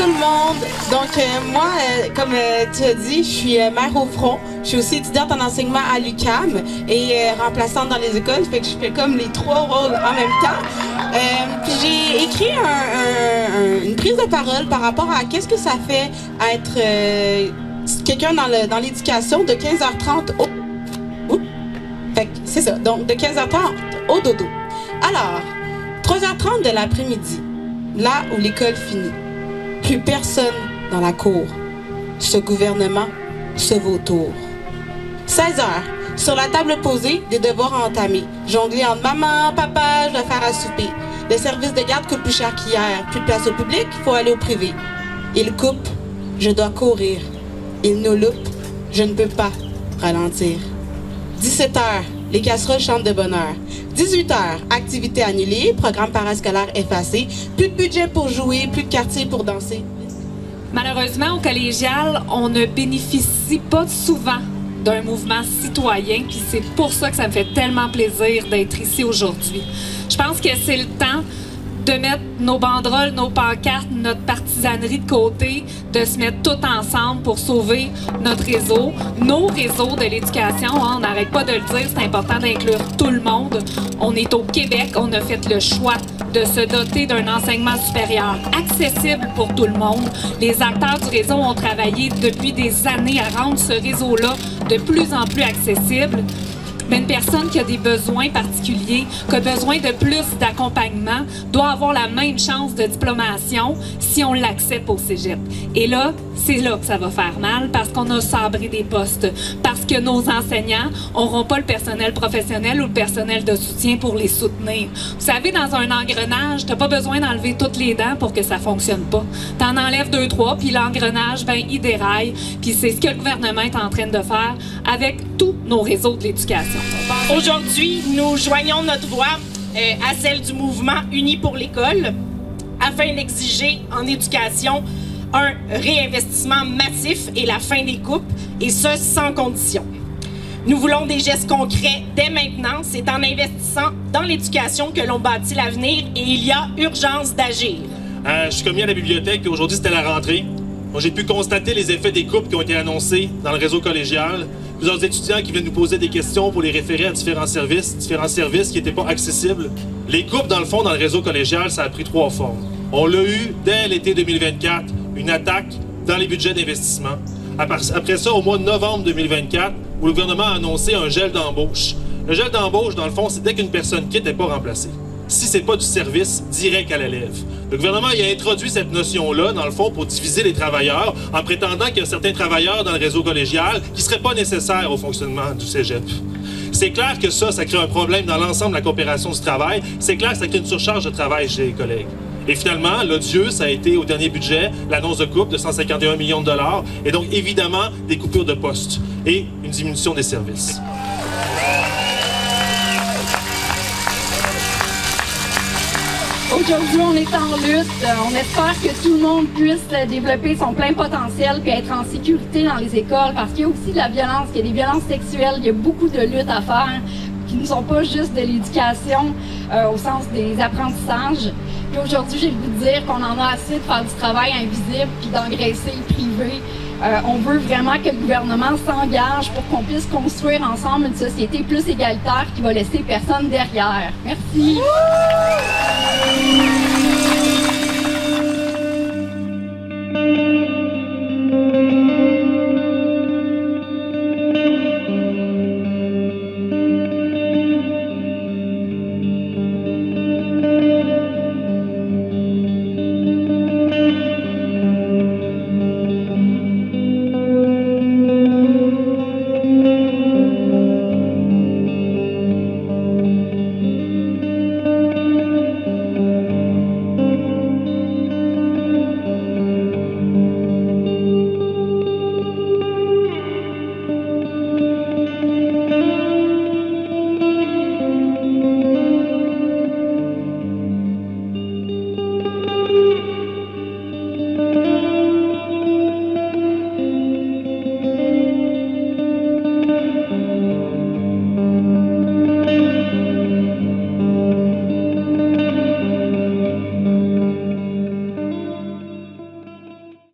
tout le monde. Donc, moi, comme tu as dit, je suis mère au front. Je suis aussi étudiante en enseignement à l'UQAM et remplaçante dans les écoles. Fait que je fais comme les trois rôles en même temps. Puis j'ai écrit une prise de parole par rapport à qu'est-ce que ça fait être quelqu'un dans l'éducation de 15h30 au... Fait que c'est ça. Donc, de 15h30 au dodo. Alors, 3h30 de l'après-midi, là où l'école finit. Plus personne dans la cour. Ce gouvernement se vautour. 16h, sur la table posée, des devoirs entamés. Jongler entre maman, papa, je dois faire à souper. Le service de garde coûte plus cher qu'hier. Plus de place au public, il faut aller au privé. Il coupe, je dois courir. Il nous loupe, je ne peux pas ralentir. 17h, les casseroles chantent de bonheur. 18h, activités annulées, programme parascolaire effacé, plus de budget pour jouer, plus de quartier pour danser. Malheureusement, au collégial, on ne bénéficie pas souvent d'un mouvement citoyen, puis c'est pour ça que ça me fait tellement plaisir d'être ici aujourd'hui. Je pense que c'est le temps de mettre nos banderoles, nos pancartes, notre partisanerie de côté, de se mettre tout ensemble pour sauver notre réseau, nos réseaux de l'éducation. On n'arrête pas de le dire, c'est important d'inclure tout le monde. On est au Québec, on a fait le choix de se doter d'un enseignement supérieur accessible pour tout le monde. Les acteurs du réseau ont travaillé depuis des années à rendre ce réseau-là de plus en plus accessible. Mais une personne qui a des besoins particuliers, qui a besoin de plus d'accompagnement, doit avoir la même chance de diplomation si on l'accepte au cégep. Et là, c'est là que ça va faire mal parce qu'on a sabré des postes, parce que nos enseignants n'auront pas le personnel professionnel ou le personnel de soutien pour les soutenir. Vous savez, dans un engrenage, tu n'as pas besoin d'enlever toutes les dents pour que ça ne fonctionne pas. Tu en enlèves 2, 3, puis l'engrenage, il déraille. Puis c'est ce que le gouvernement est en train de faire avec tous nos réseaux de l'éducation. Aujourd'hui, nous joignons notre voix à celle du mouvement Unis pour l'école afin d'exiger en éducation un réinvestissement massif et la fin des coupes, et ce, sans condition. Nous voulons des gestes concrets dès maintenant. C'est en investissant dans l'éducation que l'on bâtit l'avenir et il y a urgence d'agir. Je suis commis à la bibliothèque et aujourd'hui, c'était la rentrée. J'ai pu constater les effets des coupes qui ont été annoncés dans le réseau collégial. Plusieurs étudiants qui viennent nous poser des questions pour les référer à différents services qui n'étaient pas accessibles. Les coupes, dans le fond, dans le réseau collégial, ça a pris 3 formes. On l'a eu dès l'été 2024, une attaque dans les budgets d'investissement. Après ça, au mois de novembre 2024, où le gouvernement a annoncé un gel d'embauche. Le gel d'embauche, dans le fond, c'est dès qu'une personne quitte, elle n'est pas remplacée. Si c'est pas du service direct à l'élève. Le gouvernement il a introduit cette notion-là, dans le fond, pour diviser les travailleurs, en prétendant qu'il y a certains travailleurs dans le réseau collégial qui ne seraient pas nécessaires au fonctionnement du cégep. C'est clair que ça crée un problème dans l'ensemble de la coopération du travail. C'est clair que ça crée une surcharge de travail chez les collègues. Et finalement, l'odieux, ça a été au dernier budget, l'annonce de coupe de 151 millions de dollars, et donc évidemment des coupures de postes et une diminution des services. Aujourd'hui, on est en lutte. On espère que tout le monde puisse développer son plein potentiel puis être en sécurité dans les écoles parce qu'il y a aussi de la violence, il y a des violences sexuelles, il y a beaucoup de luttes à faire qui ne sont pas juste de l'éducation au sens des apprentissages. Puis aujourd'hui, j'ai le goût de dire qu'on en a assez de faire du travail invisible puis d'engraisser le privé. On veut vraiment que le gouvernement s'engage pour qu'on puisse construire ensemble une société plus égalitaire qui va laisser personne derrière. Merci.